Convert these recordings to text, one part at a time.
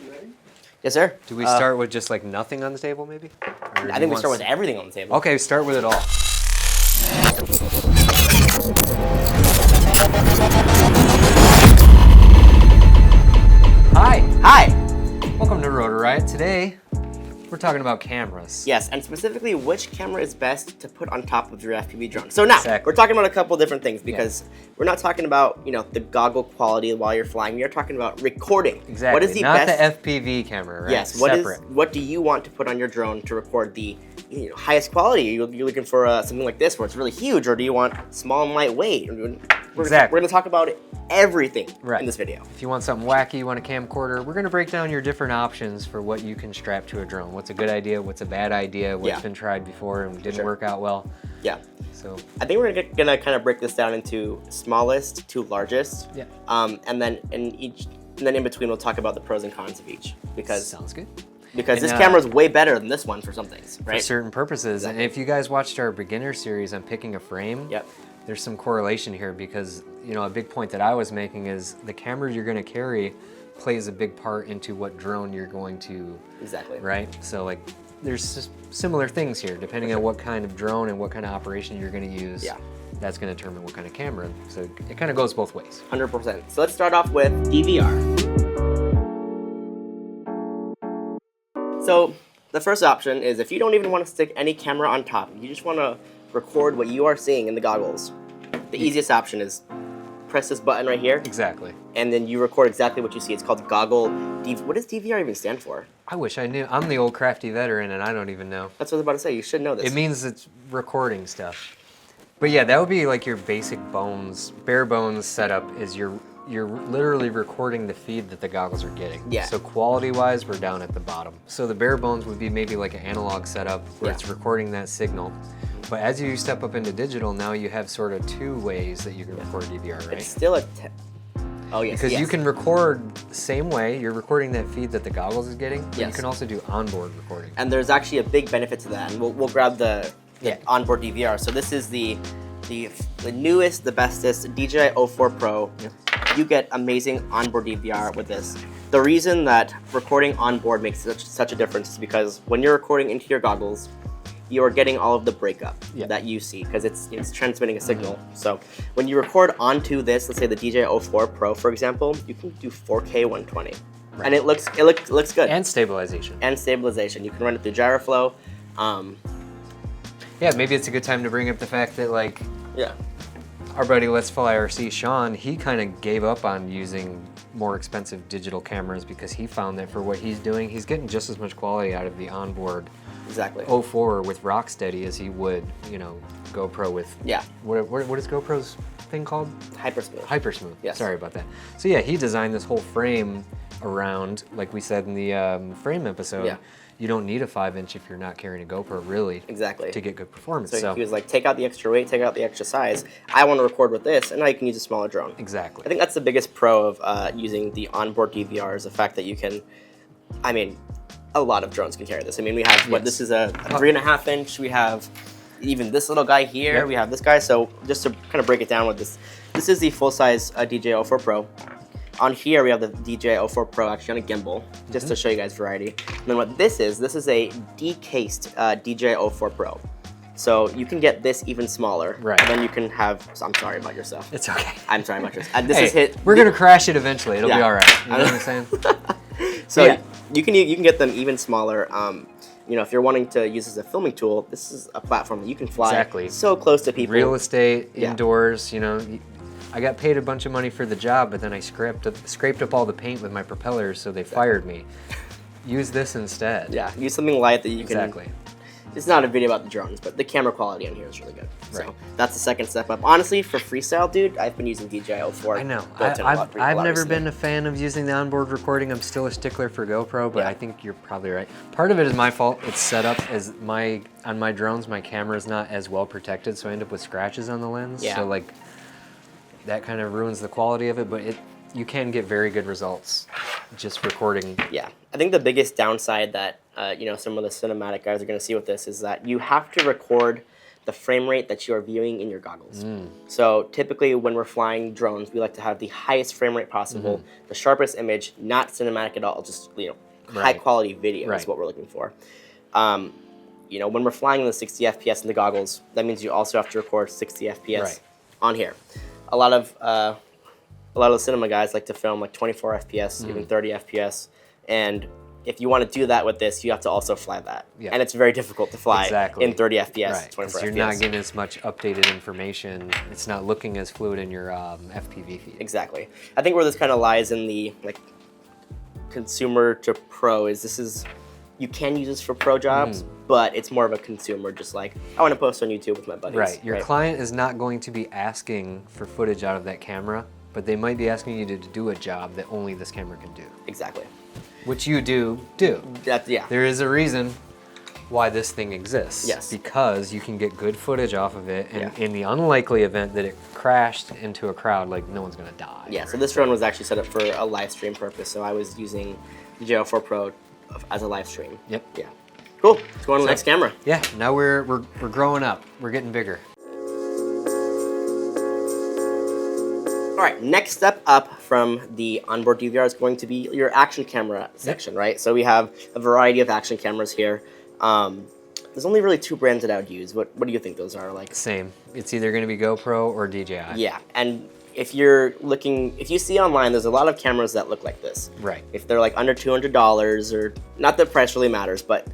You ready? Yes, sir. Do we start with just like nothing on the table, maybe? I think we start with everything on the table. Okay, start with it all. Hi. Hi. Welcome to Rotor Riot. Today, we're talking about cameras. Yes, and specifically which camera is best to put on top of your FPV drone. So now, Exactly. we're talking about a couple different things because we're not talking about, you know, the goggle quality while you're flying. We are talking about recording. Exactly. What is the not best? the FPV camera, right? Yes. Separate. What do you want to put on your drone to record the highest quality? You're looking for something like this where it's really huge, or do you want small and lightweight? We're going to talk about everything in this video. If you want something wacky, you want a camcorder, we're going to break down your different options for what you can strap to a drone. What's a good idea? What's a bad idea? What's been tried before and didn't work out well? Yeah. So I think we're gonna kind of break this down into smallest to largest. Yeah. And then in between we'll talk about the pros and cons of each because sounds good. Because this camera is way better than this one for some things, right? For certain purposes. Exactly. And if you guys watched our beginner series on picking a frame, there's some correlation here because, you know, a big point that I was making is the camera you're going to carry plays a big part into what drone you're going to, right? So like there's just similar things here depending on what kind of drone and what kind of operation you're going to use. Yeah. That's going to determine what kind of camera. So it kind of goes both ways. 100%. So let's start off with DVR. So the first option is if you don't even want to stick any camera on top, you just want to record what you are seeing in the goggles. The easiest option is press this button right here. Exactly. And then you record exactly what you see. It's called Goggle. What does DVR even stand for? I wish I knew. I'm the old crafty veteran and I don't even know. That's what I was about to say. You should know this. It means it's recording stuff. But yeah, that would be like your basic bare bones setup is you're literally recording the feed that the goggles are getting. Yeah. So quality-wise, we're down at the bottom. So the bare bones would be maybe like an analog setup where it's recording that signal. But as you step up into digital, now you have sort of two ways that you can record DVR, right? It's still a... Oh, yes. Because you can record the same way. You're recording that feed that the goggles is getting. But you can also do onboard recording. And there's actually a big benefit to that. And we'll grab the onboard DVR. So this is the newest, the bestest DJI O4 Pro. You get amazing onboard DVR with this. The reason that recording onboard makes such a difference is because when you're recording into your goggles, you are getting all of the breakup that you see because it's transmitting a signal. So when you record onto this, let's say the DJI O4 Pro, for example, you can do 4K 120, and it looks good. And stabilization. And stabilization. You can run it through Gyroflow. Yeah, maybe it's a good time to bring up the fact that our buddy Let's Fly RC, Sean, he kind of gave up on using more expensive digital cameras because he found that for what he's doing, he's getting just as much quality out of the onboard O4 with Rocksteady as he would, you know, GoPro with, what is GoPro's thing called? Hypersmooth. Hypersmooth, sorry about that. So yeah, he designed this whole frame around, like we said in the frame episode, you don't need a 5-inch if you're not carrying a GoPro, really, to get good performance. So he was like, take out the extra weight, take out the extra size. I want to record with this, and now you can use a smaller drone. Exactly. I think that's the biggest pro of using the onboard DVR is the fact that you can, I mean, a lot of drones can carry this. I mean, we have, this is a 3.5-inch, we have even this little guy here, we have this guy. So just to kind of break it down with this, this is the full-size DJI O4 Pro. On here, we have the DJI O4 Pro actually on a gimbal, just to show you guys variety. And then what this is a decased DJI O4 Pro. So you can get this even smaller. Right. And then you can have, I'm sorry about yourself. It's okay. I'm sorry about yourself. We're going to crash it eventually. It'll be all right. You know what I'm saying? So you can get them even smaller. You know, if you're wanting to use this as a filming tool, this is a platform that you can fly so close to people. Real estate, indoors, you know. I got paid a bunch of money for the job, but then I scraped up all the paint with my propellers, so they fired me. Use this instead. Yeah, use something light that you can... It's not a video about the drones, but the camera quality on here is really good. So that's the second step up. Honestly, for freestyle, dude, I've been using DJI O4. I know. I've never been a fan of using the onboard recording. I'm still a stickler for GoPro, but I think you're probably right. Part of it is my fault. It's set up as on my drones, my camera is not as well protected, so I end up with scratches on the lens. So like that kind of ruins the quality of it, but you can get very good results just recording. Yeah, I think the biggest downside that you know, some of the cinematic guys are going to see with this is that you have to record the frame rate that you are viewing in your goggles. So typically when we're flying drones, we like to have the highest frame rate possible, the sharpest image, not cinematic at all, just high quality video is what we're looking for. When we're flying in the 60 FPS in the goggles, that means you also have to record 60 FPS on here. A lot of the cinema guys like to film like 24 FPS, even 30 FPS, and if you want to do that with this, you have to also fly that. And it's very difficult to fly in 30 FPS, 24 FPS. You're not getting as much updated information. It's not looking as fluid in your FPV feed. Exactly. I think where this kind of lies in the consumer to pro is you can use this for pro jobs, but it's more of a consumer, just like, I want to post on YouTube with my buddies. Your client is not going to be asking for footage out of that camera, but they might be asking you to do a job that only this camera can do. Exactly. Which you do. There is a reason why this thing exists. Yes. Because you can get good footage off of it, and in the unlikely event that it crashed into a crowd, like, no one's gonna die. Yeah, so this drone was actually set up for a live stream purpose, so I was using the JL4 Pro as a live stream. Yep. Yeah. Cool. Let's go on to the next camera. Yeah, now we're growing up. We're getting bigger. All right, next step up from the onboard DVR is going to be your action camera section, right? So we have a variety of action cameras here. There's only really 2 brands that I would use. What do you think those are? Like, same. It's either going to be GoPro or DJI. Yeah, and if you see online, there's a lot of cameras that look like this. Right. If they're like under $200, or not that price really matters, but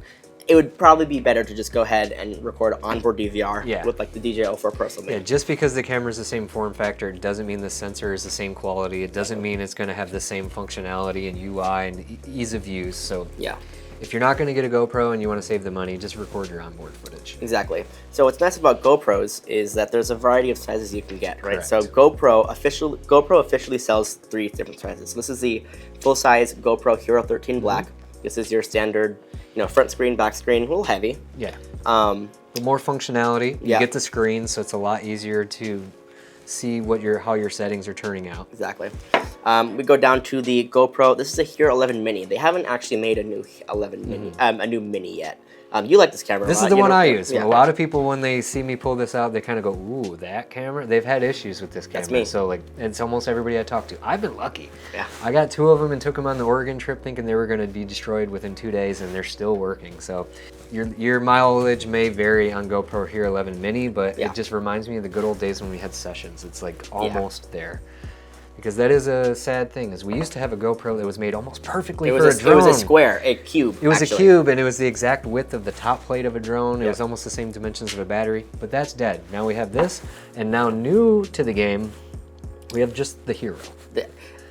it would probably be better to just go ahead and record onboard DVR with like the DJI-04 Pro something. Yeah, just because the camera is the same form factor, it doesn't mean the sensor is the same quality. It doesn't mean it's going to have the same functionality and UI and ease of use. So if you're not going to get a GoPro and you want to save the money, just record your onboard footage. Exactly. So what's nice about GoPros is that there's a variety of sizes you can get, right? Correct. So GoPro officially sells 3 different sizes. So this is the full-size GoPro Hero 13 Black. This is your standard, front screen, back screen, a little heavy. Yeah. But more functionality. You get the screen, so it's a lot easier to see how your settings are turning out. Exactly. We go down to the GoPro. This is a Hero 11 Mini. They haven't actually made a new 11 Mini, a new Mini yet. You like this camera a lot. This is the one I use. Yeah. A lot of people, when they see me pull this out, they kind of go, ooh, that camera? They've had issues with this camera. That's me. So it's almost everybody I talk to. I've been lucky. Yeah. I got 2 of them and took them on the Oregon trip thinking they were going to be destroyed within 2 days, and they're still working. So your mileage may vary on GoPro Hero 11 Mini, but it just reminds me of the good old days when we had sessions. It's like almost there. Because that is a sad thing, is we used to have a GoPro that was made almost perfectly for a drone. It was a square, a cube, It was a cube, and it was the exact width of the top plate of a drone. It was almost the same dimensions of a battery, but that's dead. Now we have this, and now new to the game, we have just the Hero.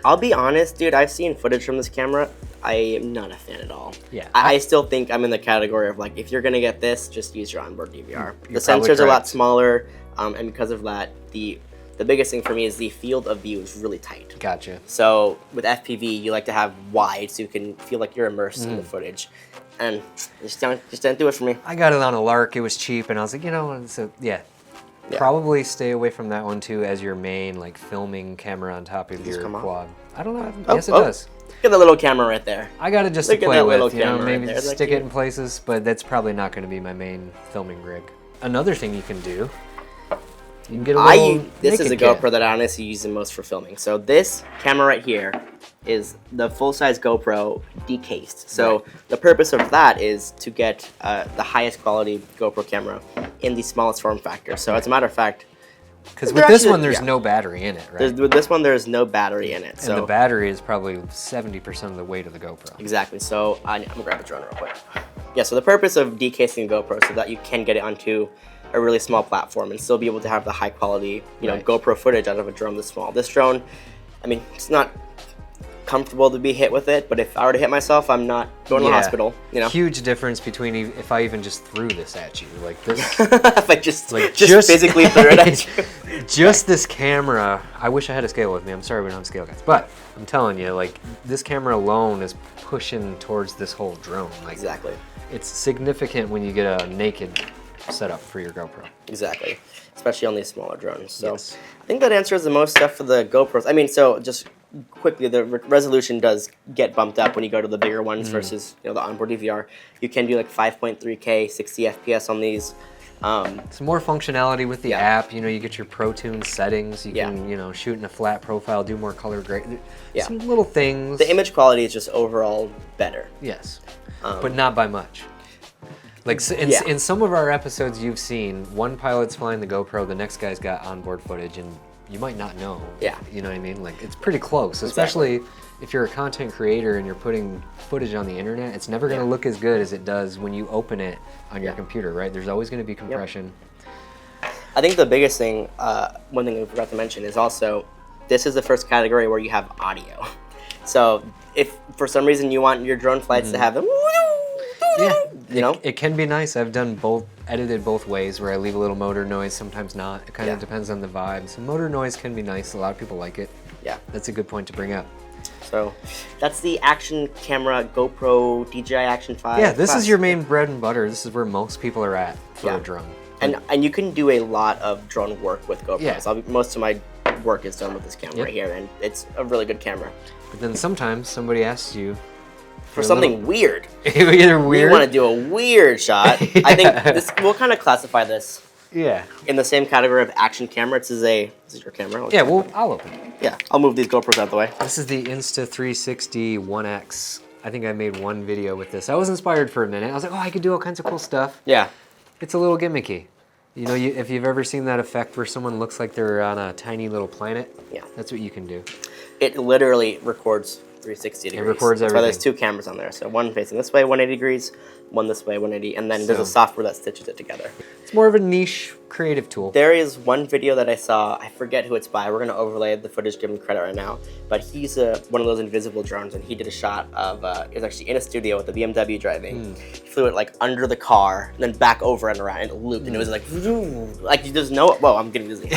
I'll be honest, dude, I've seen footage from this camera. I am not a fan at all. Yeah. I still think I'm in the category of, like, if you're going to get this, just use your onboard DVR. The sensor's a lot smaller, and because of that, the biggest thing for me is the field of view is really tight. Gotcha. So with FPV, you like to have wide so you can feel like you're immersed in the footage. And just didn't do it for me. I got it on a lark. It was cheap, and I was like, so probably stay away from that one too as your main filming camera on top of your quad. I don't know. Yes, it does. Look at the little camera right there. I got it just to play with. Maybe right stick it in places, but that's probably not going to be my main filming rig. Another thing you can do. You can get a this is a GoPro that I honestly use the most for filming. So this camera right here is the full-size GoPro decased. So the purpose of that is to get the highest quality GoPro camera in the smallest form factor. So as a matter of fact, because with this one there's no battery in it, right? With this one there's no battery in it. And the battery is probably 70% of the weight of the GoPro. Exactly. So I'm gonna grab a drone real quick. Yeah. So the purpose of decasing a GoPro so that you can get it onto a really small platform and still be able to have the high quality, GoPro footage out of a drone this small. This drone, I mean, it's not comfortable to be hit with it, but if I were to hit myself, I'm not going to the hospital. Huge difference between if I even just threw this at you, like this. If I just physically threw it at you. Just this camera. I wish I had a scale with me. I'm sorry we don't have scale guys, but I'm telling you, this camera alone is pushing towards this whole drone. Exactly. It's significant when you get a naked setup for your GoPro. Exactly, especially on these smaller drones. So I think that answers the most stuff for the GoPros. I mean, so just quickly, the resolution does get bumped up when you go to the bigger ones versus the onboard DVR. You can do 5.3K, 60 FPS on these. Some more functionality with the app. You know, you get your Pro Tune settings. You can, you know, shoot in a flat profile, do more color grade. Some little things. The image quality is just overall better. Yes, but not by much. Like in some of our episodes you've seen, one pilot's flying the GoPro, the next guy's got onboard footage, and you might not know. Yeah. You know what I mean? Like, it's pretty close, especially if you're a content creator and you're putting footage on the internet. It's never going to look as good as it does when you open it on your computer, right? There's always going to be compression. I think the biggest thing, one thing we forgot to mention is also, this is the first category where you have audio. So if for some reason you want your drone flights to have them, you know, it can be nice. I've done both, edited both ways, where I leave a little motor noise, sometimes not. It kind of depends on the vibe. So motor noise can be nice. A lot of people like it. Yeah, that's a good point to bring up. So that's the action camera GoPro DJI Action 5. Yeah, this is your main bread and butter. This is where most people are at for a drone. And you can do a lot of drone work with GoPros. Yeah. Most of my work is done with this camera right here, and it's a really good camera. But then sometimes somebody asks you for something weird. Either weird. You want to do a weird shot. I think we'll kind of classify this. Yeah. In the same category of action camera. This is your camera. Yeah, well, I'll open it. Yeah, I'll move these GoPros out of the way. This is the Insta360 1X. I think I made one video with this. I was inspired for a minute. I was like, oh, I could do all kinds of cool stuff. Yeah. It's a little gimmicky. You know, if you've ever seen that effect where someone looks like they're on a tiny little planet, that's what you can do. It literally records 360 degrees. It records everything. That's why there's two cameras on there. So one facing this way, 180 degrees, one this way, 180, and then there's a software that stitches it together. It's more of a niche creative tool. There is one video that I saw, I forget who it's by, we're gonna overlay the footage, give him credit right now, but he's one of those invisible drones, and he did a shot of, it was actually in a studio with the BMW driving. He flew it like under the car, and then back over and around, and it looped, and it was like there's no, whoa, I'm getting dizzy.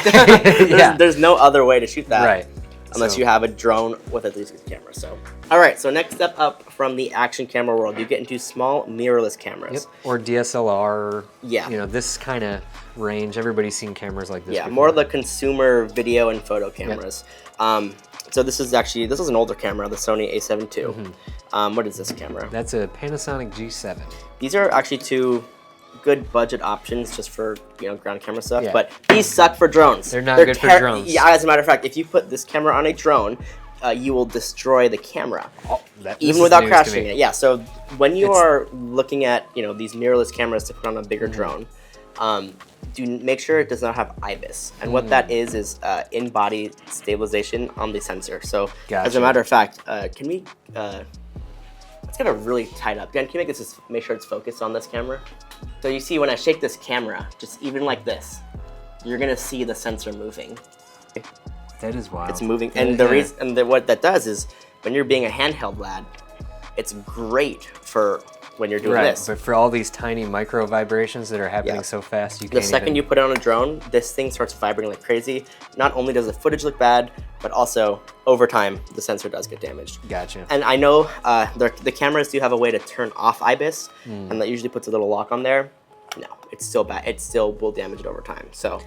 There's no other way to shoot that. Right. Unless you have a drone with a 360 camera. So, all right. So next step up from the action camera world, you get into small mirrorless cameras. Yep. Or DSLR. Yeah. You know, this kind of range. Everybody's seen cameras like this. Yeah, before. More the consumer video and photo cameras. Yep. So this is an older camera, the Sony A7 II. What is this camera? That's a Panasonic G7. These are actually two good budget options just for ground camera stuff, but these suck for drones. They're not good for drones. Yeah, as a matter of fact, if you put this camera on a drone, you will destroy the camra, even without crashing it. Yeah. So when you are looking at these mirrorless cameras to put on a bigger drone, do make sure it does not have IBIS, and what that is in-body stabilization on the sensor. So as a matter of fact, can we? It's got to really tight up. Again, can you make sure it's focused on this camera? So you see when I shake this camera, just even like this, you're gonna see the sensor moving. That is wild. It's moving, and the reason, what that does is, when you're being a handheld lad, it's great for when you're doing this. But for all these tiny micro vibrations that are happening so fast, you can't. The second you put it on a drone, this thing starts vibrating like crazy. Not only does the footage look bad, but also over time the sensor does get damaged. Gotcha. And I know the cameras do have a way to turn off IBIS, and that usually puts a little lock on there. No, it's still bad. It still will damage it over time. So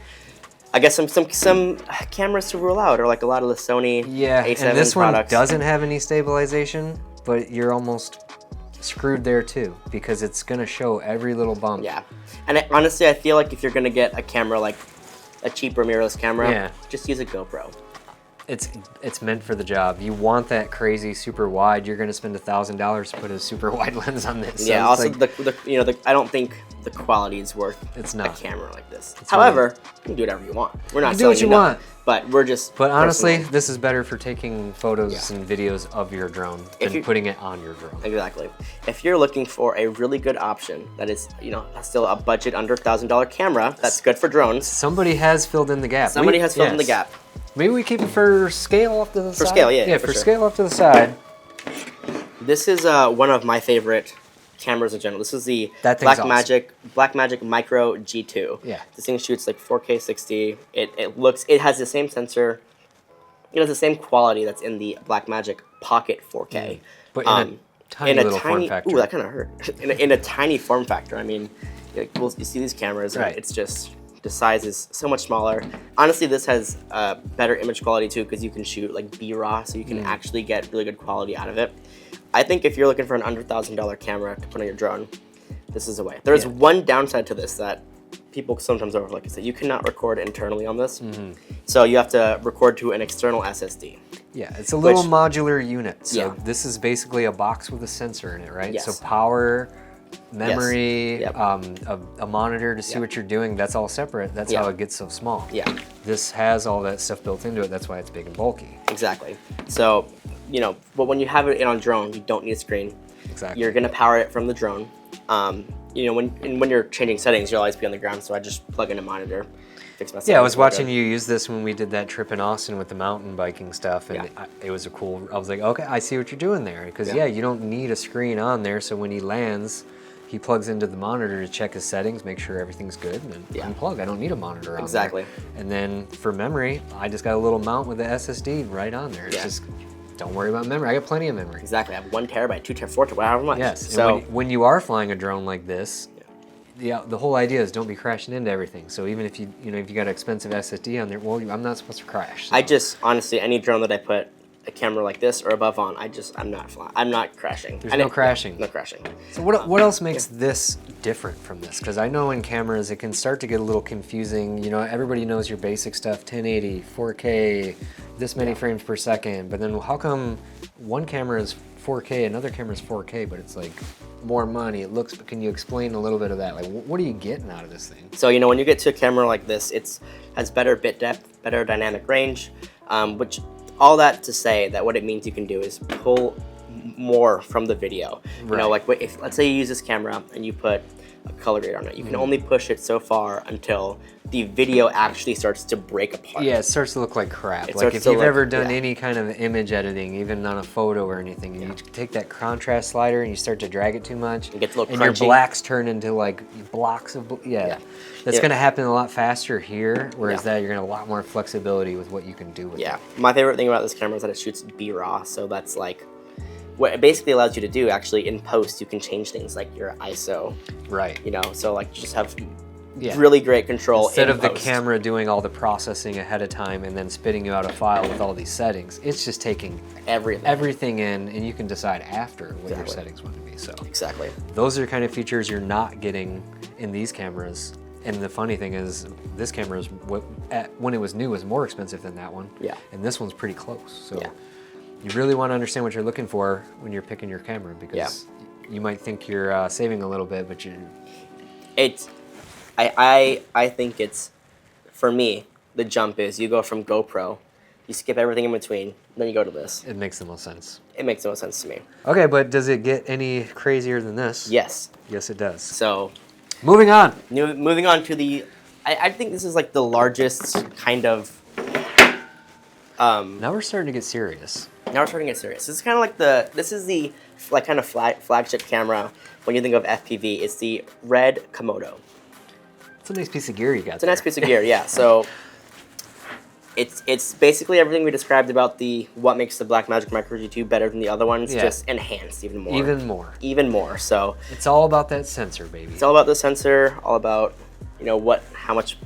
I guess some cameras to rule out are like a lot of the Sony A7 and this products. One doesn't have any stabilization, but you're almost screwed there too, because it's gonna show every little bump. Yeah, and honestly, I feel like if you're gonna get a camera like a cheaper mirrorless camera, just use a GoPro. It's meant for the job. You want that crazy super wide. You're gonna spend $1,000 to put a super wide lens on this. Yeah. So also, I don't think the quality is worth a camera like this. It's However, you can do whatever you want. We're not do what you want. But we're just. But honestly, this is better for taking photos and videos of your drone than putting it on your drone. Exactly. If you're looking for a really good option that is, still a budget under $1,000 camera that's good for drones. Somebody has filled in the gap. Somebody has filled in the gap. Maybe we keep it for scale off to the side. For scale, yeah. Yeah, for scale off to the side. This is one of my favorite cameras in general. This is the Blackmagic Micro G2. Yeah. This thing shoots like 4K 60. It has the same sensor. It has the same quality that's in the Blackmagic Pocket 4K. But in a tiny form factor. Ooh, that kind of hurt. in a tiny form factor. I mean, you see these cameras, and it's just, the size is so much smaller. Honestly, this has better image quality too, because you can shoot like B-RAW, so you can actually get really good quality out of it. I think if you're looking for an under $1,000 camera to put on your drone, this is the way. There's one downside to this that people sometimes overlook is that you cannot record internally on this. So you have to record to an external SSD. Yeah, it's a little modular unit. So Yeah. this is basically a box with a sensor in it, right? Yes. So power, memory, Yep. a monitor to see what you're doing, that's all separate. That's how it gets so small. Yeah. This has all that stuff built into it. That's why it's big and bulky. Exactly. So, you know, but when you have it in on drone, you don't need a screen. Exactly. You're gonna power it from the drone. You know, when you're changing settings, you'll always be on the ground, so I just plug in a monitor, fix my settings. Yeah, I was watching you use this when we did that trip in Austin with the mountain biking stuff, and it was I was like, okay, I see what you're doing there. Because, you don't need a screen on there, so when he lands, he plugs into the monitor to check his settings, make sure everything's good, and then unplug. I don't need a monitor on there. And then for memory, I just got a little mount with the SSD right on there. It's just, don't worry about memory. I got plenty of memory. Exactly. I have 1 terabyte, 2 terabyte, 4 terabyte, however much. Yes. So and when you are flying a drone like this, the whole idea is don't be crashing into everything. So even if you got an expensive SSD on there, well, I'm not supposed to crash. So. I just honestly, any drone that I put a camera like this or above on, I'm not flying. I'm not crashing. There's no crashing. No crashing. So what else makes this different from this? Because I know in cameras it can start to get a little confusing. You know, everybody knows your basic stuff: 1080, 4K, this many frames per second. But then how come one camera is 4K, another camera is 4K, but it's like more money? It looks. But can you explain a little bit of that? Like, what are you getting out of this thing? So, you know, when you get to a camera like this, it has better bit depth, better dynamic range, which all that to say that what it means you can do is pull more from the video. You know, like if let's say you use this camera and you put a color grade on it, you can only push it so far until the video actually starts to break apart. Yeah, it starts to look like crap. Like if you've ever done any kind of image editing, even on a photo or anything, you take that contrast slider and you start to drag it too much, it gets a little and crunchy. Your blacks turn into like blocks of That's going to happen a lot faster here, whereas that you're going to have a lot more flexibility with what you can do with it. My favorite thing about this camera is that it shoots B-RAW, so that's like what it basically allows you to do. Actually, in post, you can change things like your ISO. Right. You know, so like just have really great control instead of post. The camera doing all the processing ahead of time and then spitting you out a file with all these settings. It's just taking everything in, and you can decide after what your settings want to be. So those are the kind of features you're not getting in these cameras. And the funny thing is, this camera is when it was new was more expensive than that one. Yeah. And this one's pretty close. So you really want to understand what you're looking for when you're picking your camera, because you might think you're saving a little bit, but you're. I think it's, for me, the jump is you go from GoPro, you skip everything in between, then you go to this. It makes the most sense. It makes the most sense to me. Okay, but does it get any crazier than this? Yes. Yes, it does. So. Moving on. Moving on to the, I think this is like the largest kind of. Now we're starting to get serious. Now we're starting to get serious. This is kind of like this is the like kind of flagship camera when you think of FPV. It's the red Komodo. It's a nice piece of gear you got. It's a nice piece of gear, yeah. So it's basically everything we described about what makes the Blackmagic Micro G2 better than the other ones, just enhanced even more. Even more. So it's all about that sensor, baby. It's all about the sensor, all about, you know, how much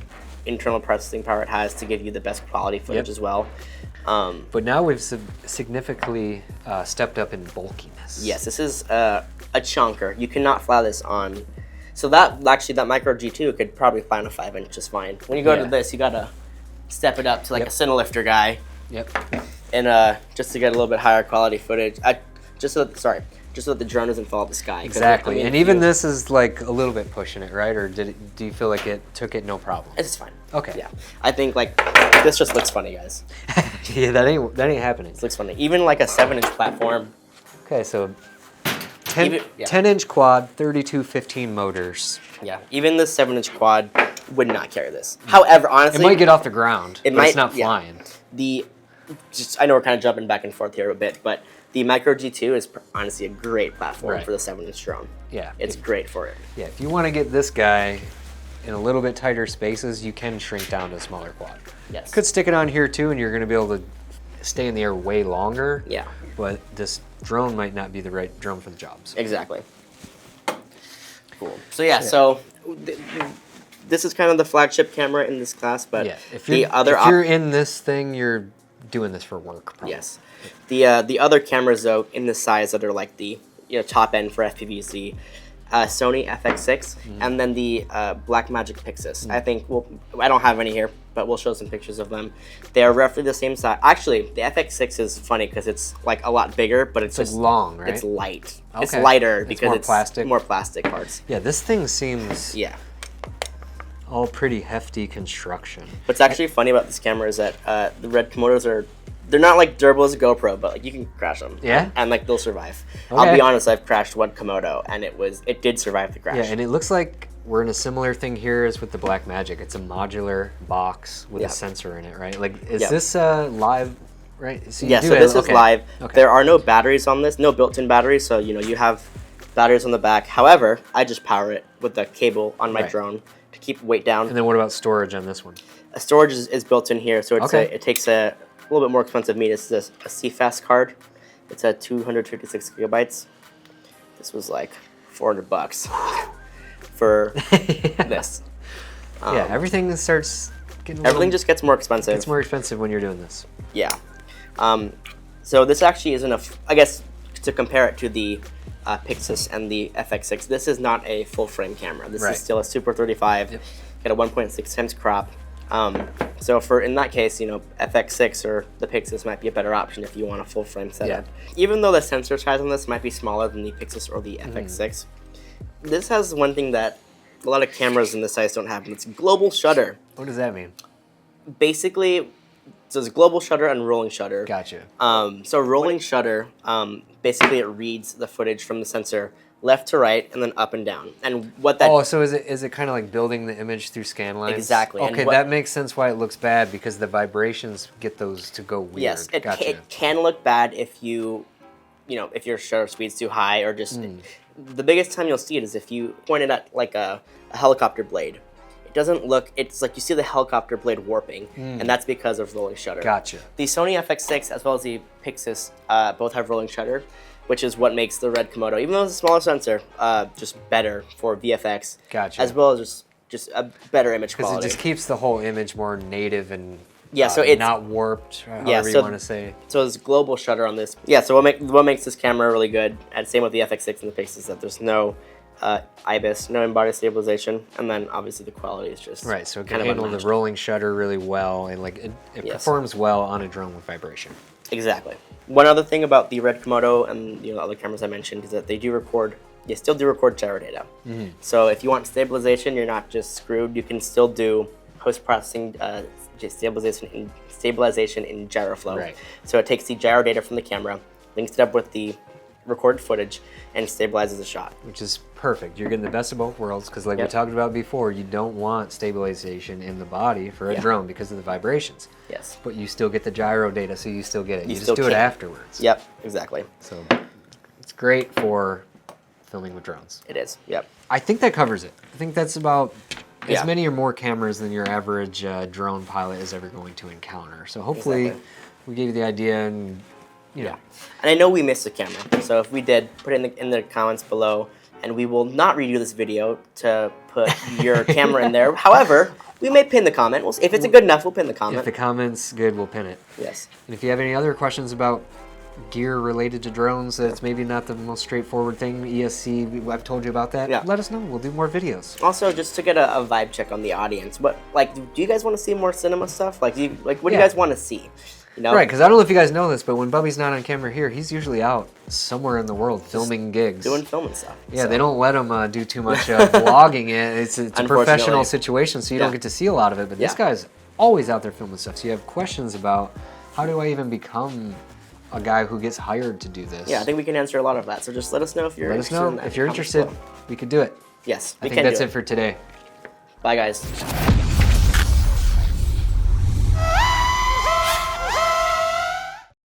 internal processing power it has to give you the best quality footage as well. But now we've significantly stepped up in bulkiness. Yes, this is a chunker. You cannot fly this on. So that Micro G2 could probably fly on a 5-inch just fine. When you go to this, you gotta step it up to like a Cinelifter guy. And just to get a little bit higher quality footage. Just so that the drone doesn't fall out the sky. Exactly. And even this is like a little bit pushing it, right? Or do you feel like it took it no problem? It's fine. Okay. Yeah. I think like this just looks funny, guys. Yeah, that ain't happening. It looks funny. Even like a 7-inch platform. Okay, so 10-inch quad, 3215 motors. Yeah. Even the 7-inch quad would not carry this. However, honestly, it might get off the ground. It's not flying. I know we're kind of jumping back and forth here a bit, but the Micro G2 is honestly a great platform for the 7-inch drone. Yeah. It's great for it. Yeah, if you want to get this guy in a little bit tighter spaces, you can shrink down to a smaller quad. Yes. Could stick it on here too, and you're going to be able to stay in the air way longer. Yeah. But this drone might not be the right drone for the jobs. Exactly. Cool. So so this is kind of the flagship camera in this class, but if you're in this thing, you're doing this for work, probably. Yes. The other cameras though in this size that are like the top end for FPVs, Sony FX6, and then the Blackmagic Pixis. I think I don't have any here, but we'll show some pictures of them. They are roughly the same size. Actually, the FX6 is funny because it's like a lot bigger, but it's just long, right? It's light. Okay. It's lighter because it's more plastic parts. Yeah, this thing seems all pretty hefty construction. What's actually funny about this camera is that the Red Komodos they're not like durable as a GoPro, but like you can crash them. Yeah. And like they'll survive. Okay. I'll be honest, I've crashed one Komodo and it did survive the crash. Yeah, and it looks like we're in a similar thing here as with the Blackmagic. It's a modular box with a sensor in it, right? Like, is this live, right? So so this is live. Okay. There are no batteries on this, no built-in batteries, so you have batteries on the back. However, I just power it with the cable on my drone to keep weight down. And then what about storage on this one? Storage is built in here, so it takes a little bit more expensive meat. This is a CFast card. It's a 256 gigabytes. This was like $400 for this. Yeah, everything starts getting everything just gets more expensive. It's more expensive when you're doing this. Yeah. So this actually isn't I guess to compare it to the Pixis and the FX6, this is not a full frame camera. This is still a Super 35. Got a 1.6 times crop. So in that case, FX6 or the Pixis might be a better option if you want a full frame setup. Even though the sensor size on this might be smaller than the Pixis or the FX6, this has one thing that a lot of cameras in this size don't have, and it's global shutter. What does that mean? Basically, so it's global shutter and rolling shutter. Gotcha. So rolling shutter, basically it reads the footage from the sensor left to right and then up and down. And what that so is it kind of like building the image through scan lines? Exactly. Okay, that makes sense why it looks bad, because the vibrations get those to go weird. Yes, it can look bad if if your shutter speed's too high, or just the biggest time you'll see it is if you point it at like a helicopter blade. It doesn't look, it's like you see the helicopter blade warping, and that's because of rolling shutter. Gotcha. The Sony FX6 as well as the Pixis both have rolling shutter, which is what makes the Red Komodo, even though it's a smaller sensor, just better for VFX. Gotcha. As well as just a better image quality. Because it just keeps the whole image more native and so it's not warped, however you want to say. So there's global shutter on this. Yeah, so what makes this camera really good, and same with the FX6 and the Pixis, is that there's no IBIS, no embodied stabilization, and then obviously the quality is just so it can handle the rolling shutter really well, and like it performs well on a drone with vibration. Exactly. One other thing about the Red Komodo and the other cameras I mentioned is that they still do record gyro data. So if you want stabilization, you're not just screwed. You can still do post-processing stabilization in gyroflow. Right. So it takes the gyro data from the camera, links it up with the recorded footage, and stabilizes the shot. Which is perfect. You're getting the best of both worlds, because like we talked about before, you don't want stabilization in the body for a drone because of the vibrations. Yes. But you still get the gyro data, so you still get it. You just do it afterwards. Yep, exactly. So it's great for filming with drones. It is, yep. I think that covers it. I think that's about as many or more cameras than your average drone pilot is ever going to encounter. So hopefully we gave you the idea, and you know. And I know we missed a camera, so if we did, put it in the comments below, and we will not redo this video to put your camera in there. However, we may pin the comment. If it's good enough, we'll pin the comment. If the comment's good, we'll pin it. Yes. And if you have any other questions about gear related to drones that's maybe not the most straightforward thing, ESC, I've told you about that, let us know. We'll do more videos. Also, just to get a vibe check on the audience, do you guys want to see more cinema stuff? What do you guys want to see? You know? Right, because I don't know if you guys know this, but when Bubby's not on camera here, he's usually out somewhere in the world filming gigs. Doing filming stuff. Yeah, they don't let him do too much vlogging it. It's a professional situation, so you don't get to see a lot of it. But this guy's always out there filming stuff. So you have questions about, how do I even become a guy who gets hired to do this? Yeah, I think we can answer a lot of that. So just let us know if you're interested. Let us know if you're interested. We could do it. Yes, I think that's it for today. Bye, guys.